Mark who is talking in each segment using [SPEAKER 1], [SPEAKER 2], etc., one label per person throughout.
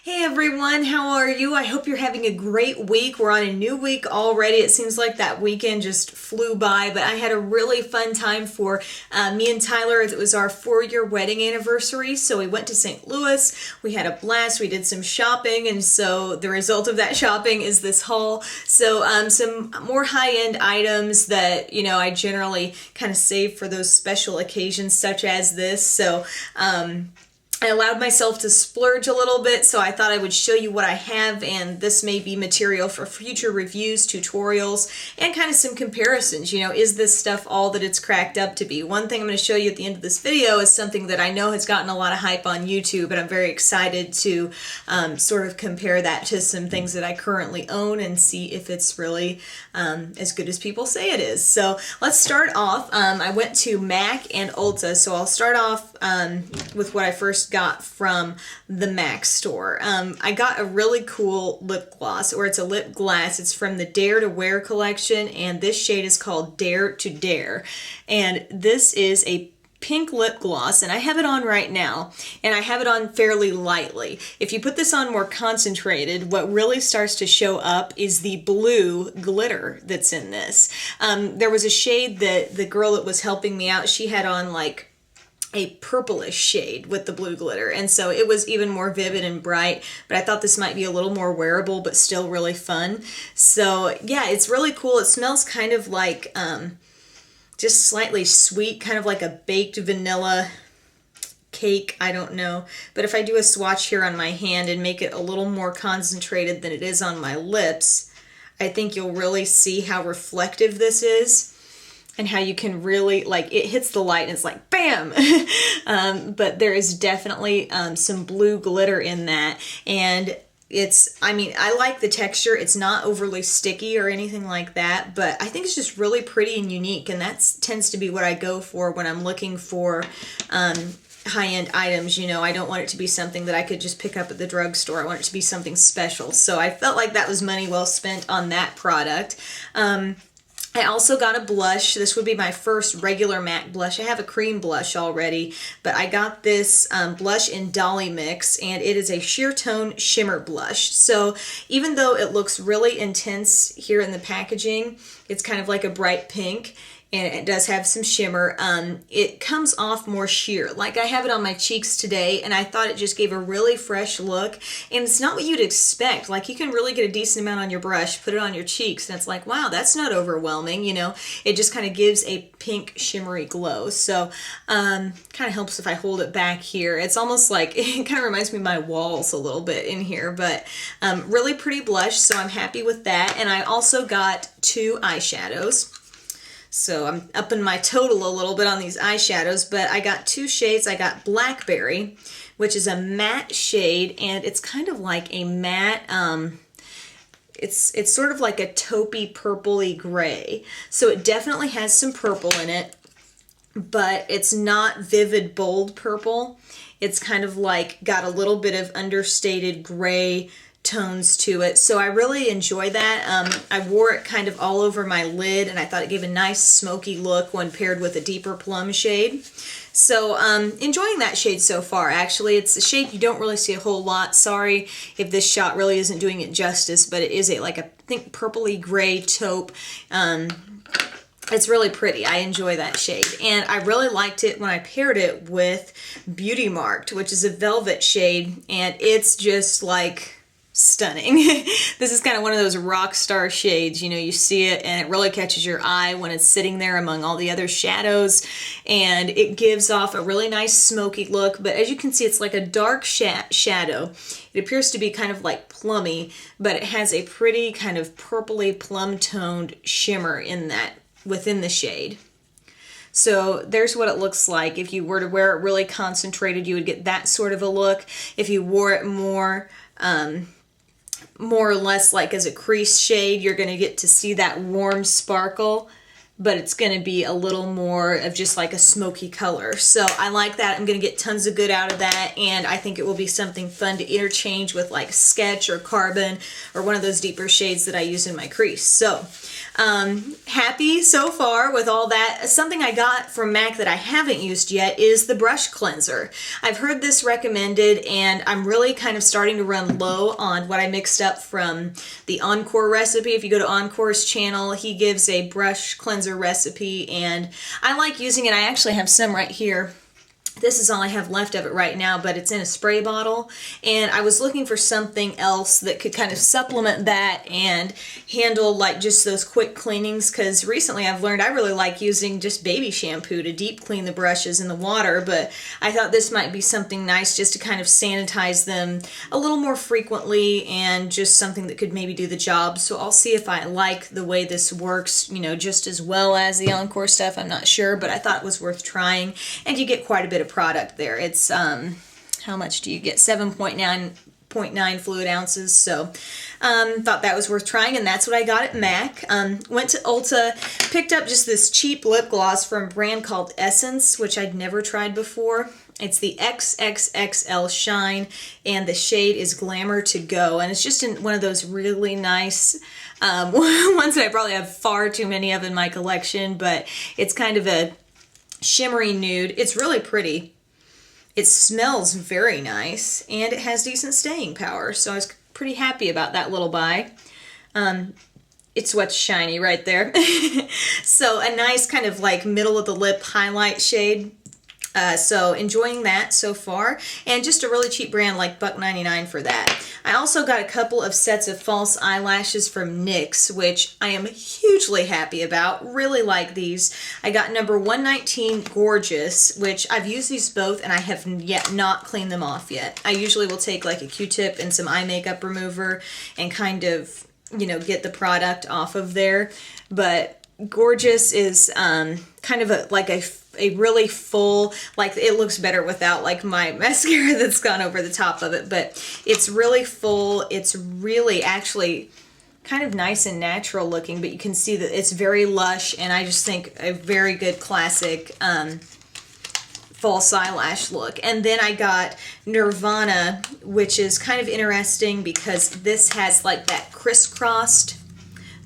[SPEAKER 1] Hey everyone, how are you? I hope you're having a great week. We're on a new week already. It seems like that weekend just flew by, but I had a really fun time for me and Tyler. It was our 4-year wedding anniversary, so we went to St. Louis. We had a blast. We did some shopping, and so the result of that shopping is this haul. So some more high-end items that, I generally kind of save for those special occasions such as this. So I allowed myself to splurge a little bit, so I thought I would show you what I have, and this may be material for future reviews, tutorials, and kind of some comparisons. Is this stuff all that it's cracked up to be? One thing I'm going to show you at the end of this video is something that I know has gotten a lot of hype on YouTube, and I'm very excited to sort of compare that to some things that I currently own and see if it's really as good as people say it is. So let's start off. I went to MAC and Ulta, so I'll start off with what I first got from the MAC store. I got a really cool lip gloss, or it's a lip glass. It's from the Dare to Wear collection, and this shade is called Dare to Dare. And this is a pink lip gloss, and I have it on right now, and I have it on fairly lightly. If you put this on more concentrated, what really starts to show up is the blue glitter that's in this. There was a shade that the girl that was helping me out, she had on like a purplish shade with the blue glitter, and so it was even more vivid and bright, but I thought this might be a little more wearable but still really fun. So yeah, it's really cool. It smells kind of like just slightly sweet, kind of like a baked vanilla cake, I don't know. But if I do a swatch here on my hand and make it a little more concentrated than it is on my lips, I think you'll really see how reflective this is. And how you can really, like, it hits the light and it's like, bam! But there is definitely some blue glitter in that. And I like the texture. It's not overly sticky or anything like that, but I think it's just really pretty and unique. And that tends to be what I go for when I'm looking for high-end items. I don't want it to be something that I could just pick up at the drugstore. I want it to be something special. So I felt like that was money well spent on that product. I also got a blush. This would be my first regular MAC blush. I have a cream blush already, but I got this blush in Dolly Mix, and it is a sheer tone shimmer blush. So even though it looks really intense here in the packaging, it's kind of like a bright pink, and it does have some shimmer. It comes off more sheer. Like, I have it on my cheeks today, and I thought it just gave a really fresh look, and it's not what you'd expect. Like, you can really get a decent amount on your brush, put it on your cheeks, and it's like, wow, that's not overwhelming, It just kind of gives a pink shimmery glow. So, kind of helps if I hold it back here. It's almost like, it kind of reminds me of my walls a little bit in here, but really pretty blush, so I'm happy with that. And I also got 2 eyeshadows. So I'm upping my total a little bit on these eyeshadows, but I got 2 shades. I got Blackberry, which is a matte shade, and it's kind of like a matte, it's sort of like a taupey purpley gray. So it definitely has some purple in it, but it's not vivid, bold purple. It's kind of like got a little bit of understated gray tones to it, so I really enjoy that. I wore it kind of all over my lid, and I thought it gave a nice smoky look when paired with a deeper plum shade. So enjoying that shade so far. Actually, it's a shade you don't really see a whole lot. Sorry if this shot really isn't doing it justice, but it is I think purpley gray taupe. It's really pretty. I enjoy that shade, and I really liked it when I paired it with Beauty Marked, which is a velvet shade, and it's just like stunning. This is kind of one of those rock star shades. You see it and it really catches your eye when it's sitting there among all the other shadows, and it gives off a really nice smoky look. But as you can see, it's like a dark shadow. It appears to be kind of like plummy, but it has a pretty kind of purpley plum toned shimmer in that within the shade. So there's what it looks like. If you were to wear it really concentrated, you would get that sort of a look. If you wore it more or less like as a crease shade, you're going to get to see that warm sparkle but it's going to be a little more of just like a smoky color. So I like that. I'm going to get tons of good out of that, and I think it will be something fun to interchange with like Sketch or Carbon or one of those deeper shades that I use in my crease. So happy so far with all that. Something I got from MAC that I haven't used yet is the brush cleanser. I've heard this recommended, and I'm really kind of starting to run low on what I mixed up from the Encore recipe. If you go to Encore's channel, he gives a brush cleanser recipe, and I like using it. I actually have some right here. This is all I have left of it right now, but it's in a spray bottle, and I was looking for something else that could kind of supplement that and handle like just those quick cleanings, because recently I've learned I really like using just baby shampoo to deep clean the brushes in the water, but I thought this might be something nice just to kind of sanitize them a little more frequently, and just something that could maybe do the job. So I'll see if I like the way this works, you know, just as well as the Encore stuff. I'm not sure, but I thought it was worth trying, and you get quite a bit of product there. It's how much do you get? 7.9 fluid ounces. So thought that was worth trying, and that's what I got at MAC. Went to Ulta, picked up just this cheap lip gloss from a brand called Essence, which I'd never tried before. It's the XXXL Shine, and the shade is Glamour to Go, and it's just in one of those really nice ones that I probably have far too many of in my collection, but it's kind of a shimmery nude. It's really pretty. It smells very nice, and it has decent staying power, so I was pretty happy about that little buy. It's what's shiny right there. So a nice kind of like middle of the lip highlight shade. So enjoying that so far, and just a really cheap brand like $1.99 for that. I also got a couple of sets of false eyelashes from NYX, which I am hugely happy about. Really like these. I got number 119 Gorgeous, which I've used these both, and I have yet not cleaned them off yet. I usually will take like a Q-tip and some eye makeup remover and kind of, you know, get the product off of there. But Gorgeous is kind of a really full, like it looks better without like my mascara that's gone over the top of it, but it's really full. It's really actually kind of nice and natural looking, but you can see that it's very lush, and I just think a very good classic false eyelash look. And then I got Nirvana, which is kind of interesting because this has like that crisscrossed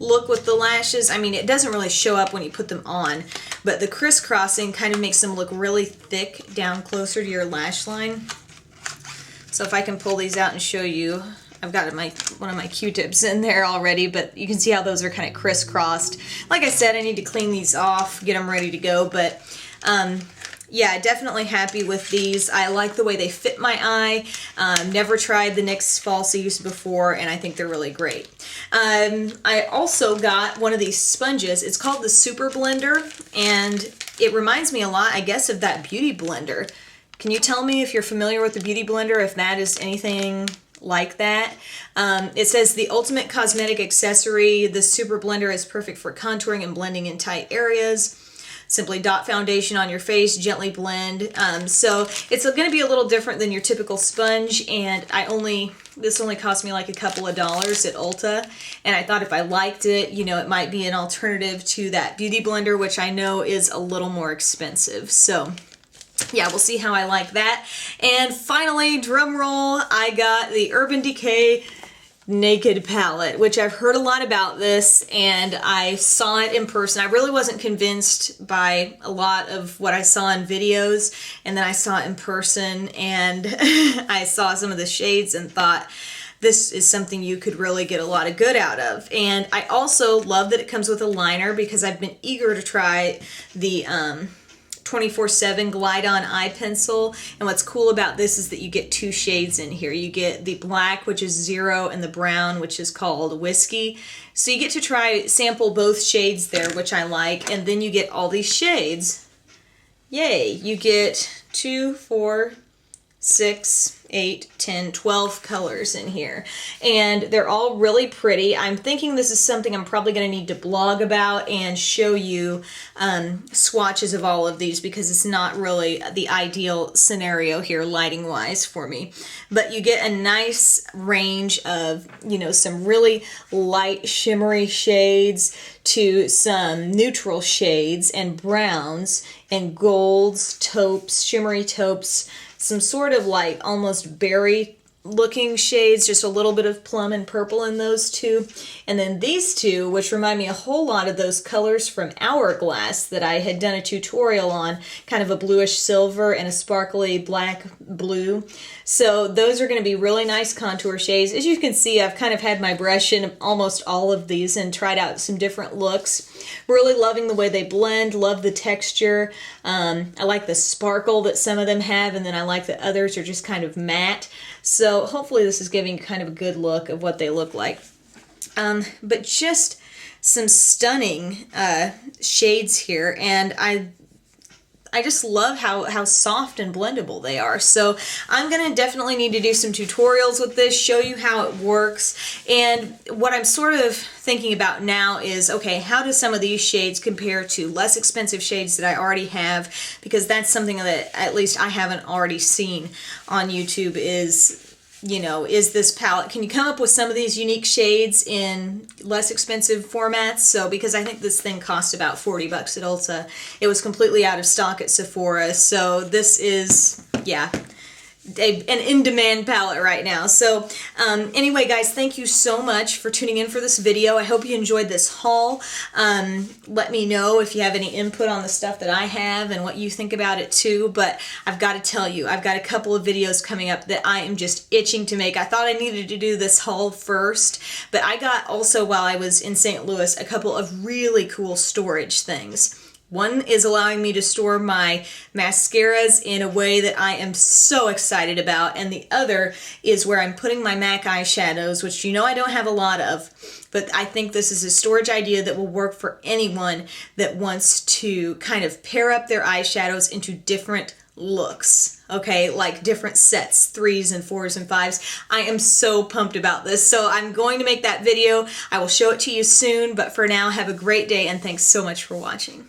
[SPEAKER 1] look with the lashes. I mean, it doesn't really show up when you put them on, but the crisscrossing kind of makes them look really thick down closer to your lash line. So if I can pull these out and show you, I've got one of my Q-tips in there already, but you can see how those are kind of crisscrossed. Like I said, I need to clean these off, get them ready to go, but yeah, definitely happy with these. I like the way they fit my eye. Never tried the NYX Falsies before, and I think they're really great. I also got one of these sponges. It's called the Super Blender, and it reminds me a lot, I guess, of that Beauty Blender. Can you tell me if you're familiar with the Beauty Blender, if that is anything like that? It says the ultimate cosmetic accessory. The Super Blender is perfect for contouring and blending in tight areas. Simply dot foundation on your face, gently blend. So it's going to be a little different than your typical sponge, and this only cost me like a couple of dollars at Ulta, and I thought if I liked it, you know, it might be an alternative to that Beauty Blender, which I know is a little more expensive. So yeah, we'll see how I like that. And finally, drum roll, I got the Urban Decay Naked palette, which I've heard a lot about this, and I saw it in person. I really wasn't convinced by a lot of what I saw in videos, and then I saw it in person, and I saw some of the shades and thought, this is something you could really get a lot of good out of. And I also love that it comes with a liner, because I've been eager to try the 24/7 Glide On Eye Pencil. And what's cool about this is that you get two shades in here. You get the black, which is 0, and the brown, which is called Whiskey. So you get to sample both shades there, which I like, and then you get all these shades. Yay! You get 2, 4, 6, 8, 10, 12 colors in here. And they're all really pretty. I'm thinking this is something I'm probably going to need to blog about and show you swatches of all of these, because it's not really the ideal scenario here lighting wise for me. But you get a nice range of, you know, some really light shimmery shades to some neutral shades and browns and golds, taupes, shimmery taupes, some sort of like almost berry looking shades, just a little bit of plum and purple in those two. And then these two, which remind me a whole lot of those colors from Hourglass that I had done a tutorial on, kind of a bluish silver and a sparkly black blue. So those are going to be really nice contour shades. As you can see, I've kind of had my brush in almost all of these and tried out some different looks. Really loving the way they blend, love the texture. I like the sparkle that some of them have, and then I like that others are just kind of matte. So hopefully this is giving you kind of a good look of what they look like. But just some stunning shades here, and I just love how soft and blendable they are. So I'm going to definitely need to do some tutorials with this, show you how it works. And what I'm sort of thinking about now is, okay, how do some of these shades compare to less expensive shades that I already have? Because that's something that at least I haven't already seen on YouTube is, you know, is this palette, can you come up with some of these unique shades in less expensive formats? So, because I think this thing cost about 40 bucks at Ulta. It was completely out of stock at Sephora. So this is, yeah, an in-demand palette right now. So anyway, guys, thank you so much for tuning in for this video. I hope you enjoyed this haul. Let me know if you have any input on the stuff that I have and what you think about it too. But I've got to tell you, I've got a couple of videos coming up that I am just itching to make. I thought I needed to do this haul first, but I got also, while I was in St. Louis, a couple of really cool storage things. One is allowing me to store my mascaras in a way that I am so excited about, and the other is where I'm putting my MAC eyeshadows, which you know I don't have a lot of, but I think this is a storage idea that will work for anyone that wants to kind of pair up their eyeshadows into different looks, okay, like different sets, 3s and 4s and 5s. I am so pumped about this, so I'm going to make that video. I will show it to you soon, but for now, have a great day, and thanks so much for watching.